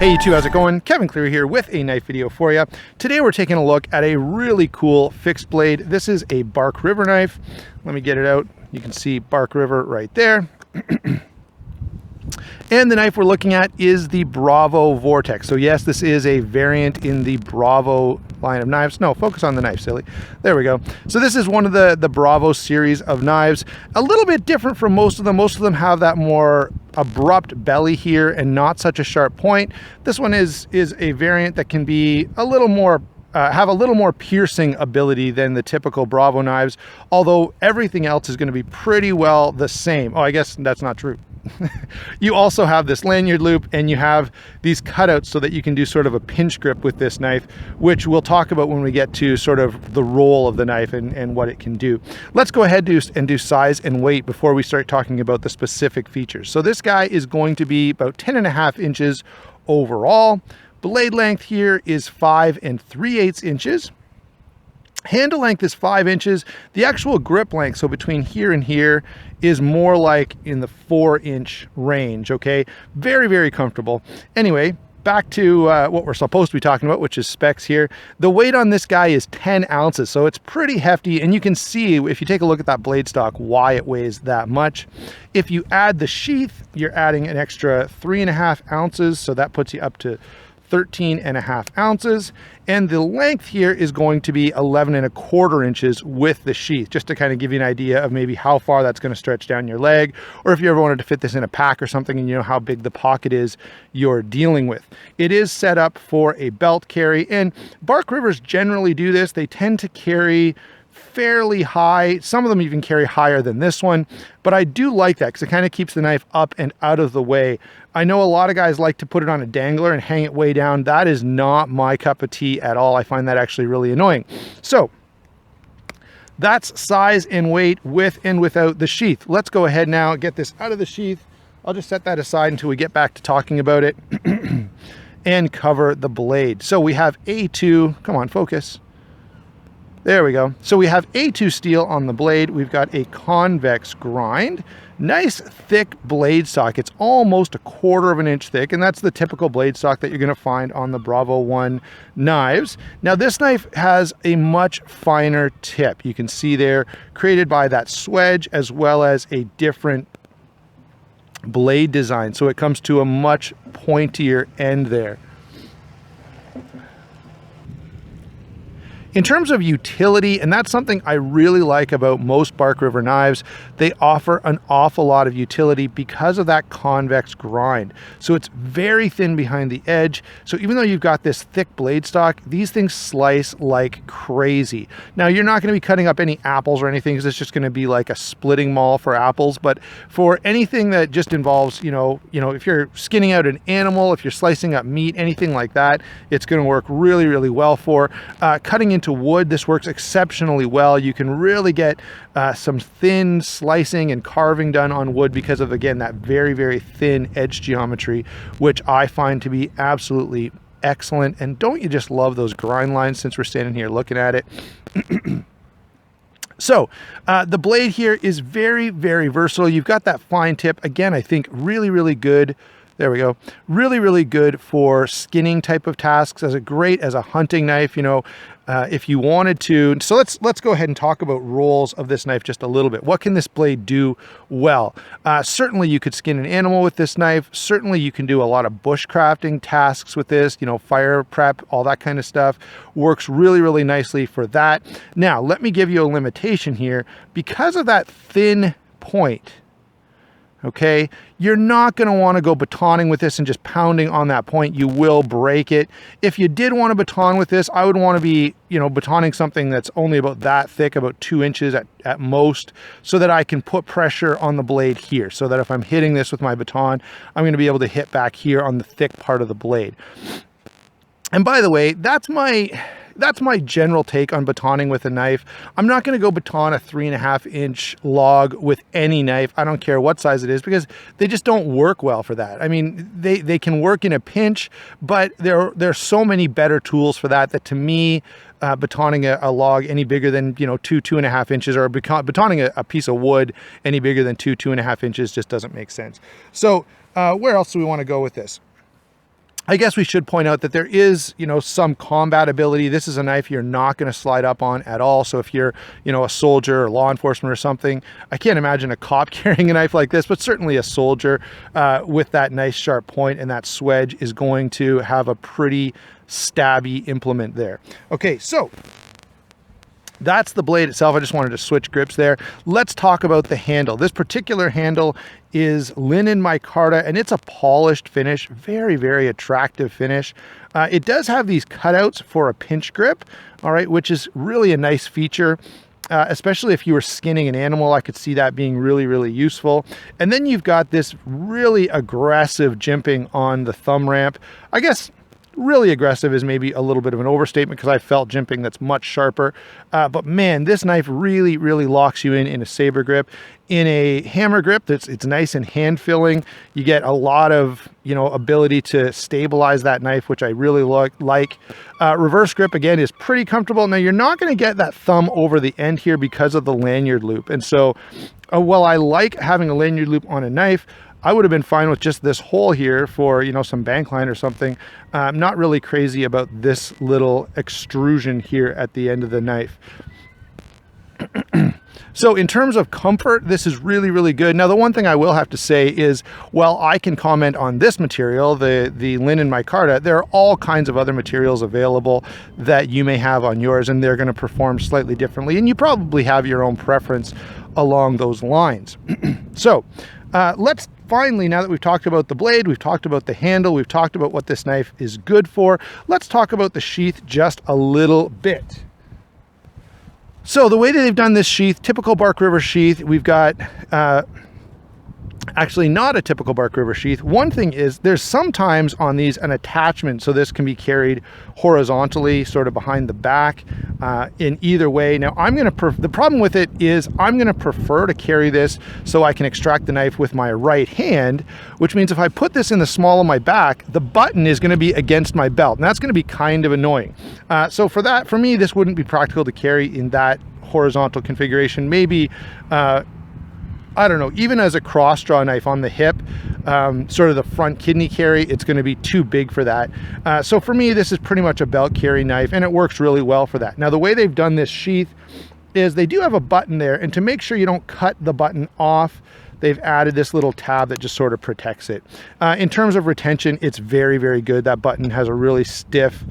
Hey YouTube, how's it going? Kevin Cleary here with a knife video for you. Today we're taking a look at a really cool fixed blade. This is a Bark River knife. Let me get it out. You can see Bark River right there. And the knife we're looking at is the Bravo Vortex. So yes, this is a variant in the Bravo line of knives. No, focus on the knife, silly. There we go. So this is one of the Bravo series of knives. A little bit different from most of them. Most of them have that more abrupt belly here and not such a sharp point. This one is a variant that can be a little more have a little more piercing ability than the typical Bravo knives, although everything else is going to be pretty well the same. Oh, I guess that's not true. You also have this lanyard loop, and you have these cutouts so that you can do sort of a pinch grip with this knife, which we'll talk about when we get to sort of the role of the knife and what it can do. Let's go ahead and do size and weight before we start talking about the specific features. So this guy is going to be about 10.5 inches overall. Blade length here is 5 3/8 inches. Handle length is 5 inches. The actual grip length, so between here and here, is more like in the 4-inch range, okay? Very, very comfortable. Anyway, back to what we're supposed to be talking about, which is specs here. The weight on this guy is 10 ounces, so it's pretty hefty, and you can see, if you take a look at that blade stock, why it weighs that much. If you add the sheath, you're adding an extra 3.5 ounces, so that puts you up to 13.5 ounces, and the length here is going to be 11.25 inches with the sheath, just to kind of give you an idea of maybe how far that's going to stretch down your leg, or if you ever wanted to fit this in a pack or something and you know how big the pocket is you're dealing with. It is set up for a belt carry, and Bark Rivers generally do this. They tend to carry fairly high. Some of them even carry higher than this one, but I do like that because it kind of keeps the knife up and out of the way. I know a lot of guys like to put it on a dangler and hang it way down. That is not my cup of tea at all. I find that actually really annoying. So that's size and weight with and without the sheath. Let's go ahead now, get this out of the sheath. I'll just set that aside until we get back to talking about it and cover the blade. So we have A2, come on, focus. There we go. So we have A2 steel on the blade. We've got a convex grind. Nice thick blade stock. It's almost 1/4 inch thick, and that's the typical blade stock that you're going to find on the Bravo 1 knives. Now this knife has a much finer tip. You can see there, created by that swedge, as well as a different blade design. So it comes to a much pointier end there. In terms of utility, and that's something I really like about most Bark River knives, they offer an awful lot of utility because of that convex grind. So it's very thin behind the edge. So even though you've got this thick blade stock, these things slice like crazy. Now you're not going to be cutting up any apples or anything because it's just going to be like a splitting maul for apples. But for anything that just involves, you know, if you're skinning out an animal, if you're slicing up meat, anything like that, it's going to work really, really well for. Cutting into wood, this works exceptionally well. You can really get some thin slicing and carving done on wood because of, again, that very, very thin edge geometry, which I find to be absolutely excellent. And don't you just love those grind lines since we're standing here looking at it? So the blade here is very, very versatile. You've got that fine tip. Again, I think really, really good. There we go. Really, really good for skinning type of tasks, as a hunting knife, you know, if you wanted to. So let's go ahead and talk about roles of this knife just a little bit. What can this blade do well? Certainly you could skin an animal with this knife. Certainly you can do a lot of bushcrafting tasks with this, you know, fire prep, all that kind of stuff. Works really, really nicely for that. Now, let me give you a limitation here. Because of that thin point, okay, you're not going to want to go batoning with this and just pounding on that point. You will break it. If you did want to baton with this, I would want to be, you know, batoning something that's only about that thick, about 2 inches at most, so that I can put pressure on the blade here, so that if I'm hitting this with my baton, I'm going to be able to hit back here on the thick part of the blade. And by the way, that's my general take on batoning with a knife. I'm not going to go baton a 3.5-inch log with any knife. I don't care what size it is, because they just don't work well for that. I mean, they can work in a pinch, but there's so many better tools for that to me, batoning a log any bigger than, you know, 2.5 inches, or batoning a piece of wood any bigger than 2.5 inches just doesn't make sense. So where else do we want to go with this? I guess we should point out that there is, some combatability. This is a knife you're not going to slide up on at all. So if you're, a soldier or law enforcement or something, I can't imagine a cop carrying a knife like this, but certainly a soldier with that nice sharp point and that swedge is going to have a pretty stabby implement there. Okay, so that's the blade itself. I just wanted to switch grips there. Let's talk about the handle. This particular handle is linen micarta, and it's a polished finish. Very, very attractive finish. It does have these cutouts for a pinch grip, all right, which is really a nice feature. Especially if you were skinning an animal, I could see that being really, really useful. And then you've got this really aggressive jimping on the thumb ramp. I guess really aggressive is maybe a little bit of an overstatement because I felt jimping that's much sharper. But man, this knife really, really locks you in a saber grip. In a hammer grip, it's nice and hand filling. You get a lot of, ability to stabilize that knife, which I really like. Reverse grip, again, is pretty comfortable. Now, you're not going to get that thumb over the end here because of the lanyard loop. And so, while I like having a lanyard loop on a knife, I would have been fine with just this hole here for, some bank line or something. I'm not really crazy about this little extrusion here at the end of the knife. So in terms of comfort, this is really, really good. Now, the one thing I will have to say is, while I can comment on this material, the linen micarta, there are all kinds of other materials available that you may have on yours, and they're going to perform slightly differently. And you probably have your own preference along those lines. So let's finally, now that we've talked about the blade, we've talked about the handle, we've talked about what this knife is good for, let's talk about the sheath just a little bit. So the way that they've done this sheath, typical Bark River sheath, we've got actually not a typical Bark River sheath. One thing is there's sometimes on these an attachment, so this can be carried horizontally, sort of behind the back, in either way. Now the problem with it is I'm gonna prefer to carry this so I can extract the knife with my right hand, which means if I put this in the small of my back, the button is gonna be against my belt, and that's gonna be kind of annoying. So for me, this wouldn't be practical to carry in that horizontal configuration. Maybe, I don't know, even as a cross draw knife on the hip, sort of the front kidney carry, it's going to be too big for that. So for me, this is pretty much a belt carry knife, and it works really well for that. Now, the way they've done this sheath is they do have a button there, and to make sure you don't cut the button off, they've added this little tab that just sort of protects it. In terms of retention, it's very, very good. That button has a really stiff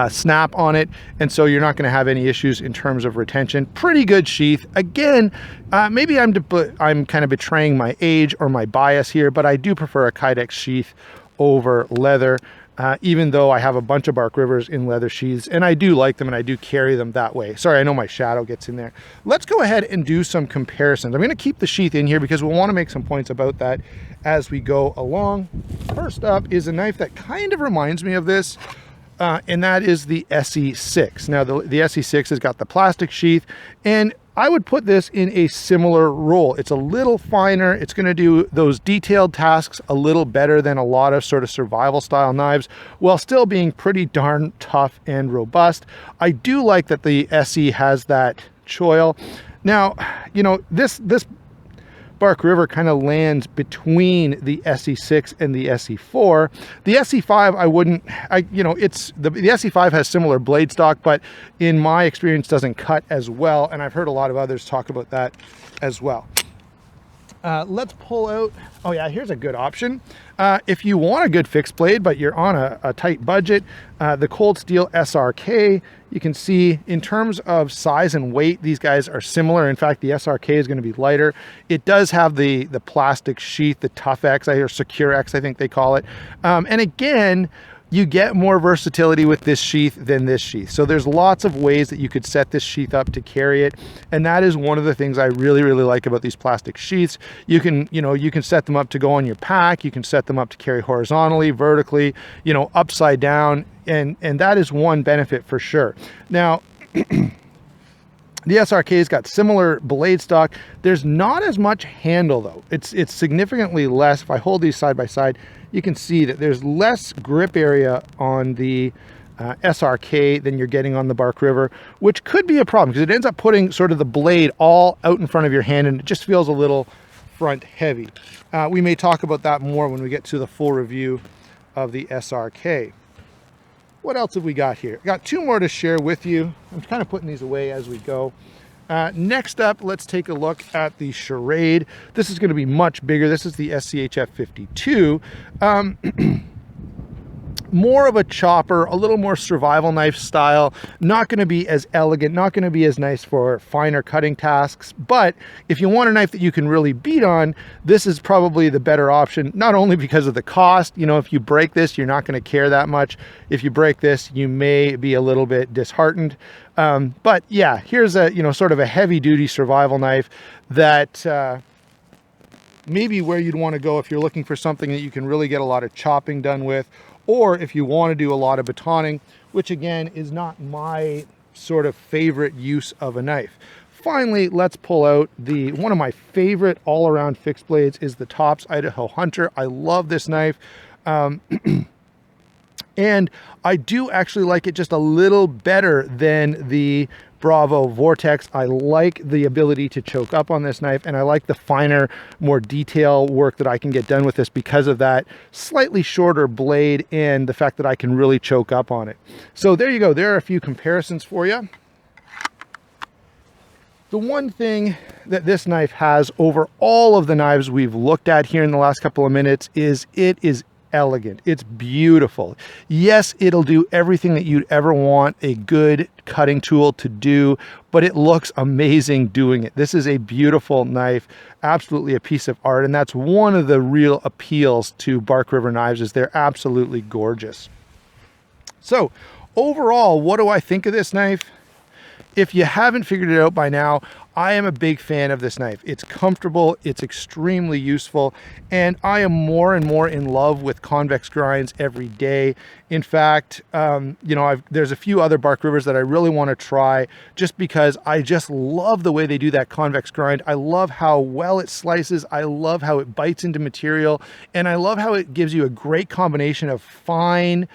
snap on it, and so you're not going to have any issues in terms of retention. Pretty good sheath. Again, maybe I'm kind of betraying my age or my bias here, but I do prefer a Kydex sheath over leather, even though I have a bunch of Bark Rivers in leather sheaths, and I do like them and I do carry them that way. Sorry, I know my shadow gets in there. Let's go ahead and do some comparisons. I'm going to keep the sheath in here because we'll want to make some points about that as we go along. First up is a knife that kind of reminds me of this, and that is the SE6. Now, the SE6 has got the plastic sheath, and I would put this in a similar role. It's a little finer. It's going to do those detailed tasks a little better than a lot of sort of survival style knives, while still being pretty darn tough and robust. I do like that the SE has that choil. Now, this Bark River kind of lands between the SE6 and the SE4. The SE5, the SE5 has similar blade stock, but in my experience doesn't cut as well, and I've heard a lot of others talk about that as well. Let's pull out, oh yeah, here's a good option. If you want a good fixed blade, but you're on a tight budget, the Cold Steel SRK, you can see in terms of size and weight, these guys are similar. In fact, the SRK is going to be lighter. It does have the plastic sheath, the Tough X, or Secure X, I think they call it. And again, you get more versatility with this sheath than this sheath. So there's lots of ways that you could set this sheath up to carry it. And that is one of the things I really, really like about these plastic sheaths. You can set them up to go on your pack. You can set them up to carry horizontally, vertically, upside down. And that is one benefit for sure. Now, the SRK's got similar blade stock. There's not as much handle though. It's significantly less. If I hold these side by side, you can see that there's less grip area on the SRK than you're getting on the Bark River, which could be a problem because it ends up putting sort of the blade all out in front of your hand, and it just feels a little front heavy. We may talk about that more when we get to the full review of the SRK. What else have we got here? Got two more to share with you. I'm kind of putting these away as we go. Next up, let's take a look at the Charade. This is going to be much bigger. This is the SCHF 52. More of a chopper, a little more survival knife style, not going to be as elegant, not going to be as nice for finer cutting tasks. But if you want a knife that you can really beat on, this is probably the better option, not only because of the cost. You know, if you break this, you're not going to care that much. If you break this, you may be a little bit disheartened. But yeah, here's a, you know, sort of a heavy duty survival knife that maybe where you'd want to go if you're looking for something that you can really get a lot of chopping done with, or if you want to do a lot of batoning, which again is not my sort of favorite use of a knife. Finally, let's pull out one of my favorite all-around fixed blades is the Tops Idaho Hunter. I love this knife. And I do actually like it just a little better than the Bravo Vortex. I like the ability to choke up on this knife, and I like the finer, more detail work that I can get done with this because of that slightly shorter blade and the fact that I can really choke up on it. So there you go. There are a few comparisons for you. The one thing that this knife has over all of the knives we've looked at here in the last couple of minutes is it is elegant. It's beautiful. Yes, it'll do everything that you'd ever want a good cutting tool to do, but it looks amazing doing it. This is a beautiful knife, absolutely a piece of art, and that's one of the real appeals to Bark River knives, is they're absolutely gorgeous. So overall, what do I think of this knife? If you haven't figured it out by now, I am a big fan of this knife. It's comfortable, it's extremely useful, and I am more and more in love with convex grinds every day. In fact, you know, there's a few other Bark Rivers that I really want to try just because I just love the way they do that convex grind. I love how well it slices, I love how it bites into material, and I love how it gives you a great combination of fine,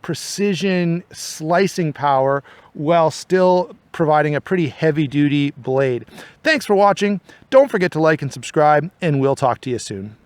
precision slicing power while still providing a pretty heavy duty blade. Thanks for watching. Don't forget to like and subscribe, and we'll talk to you soon.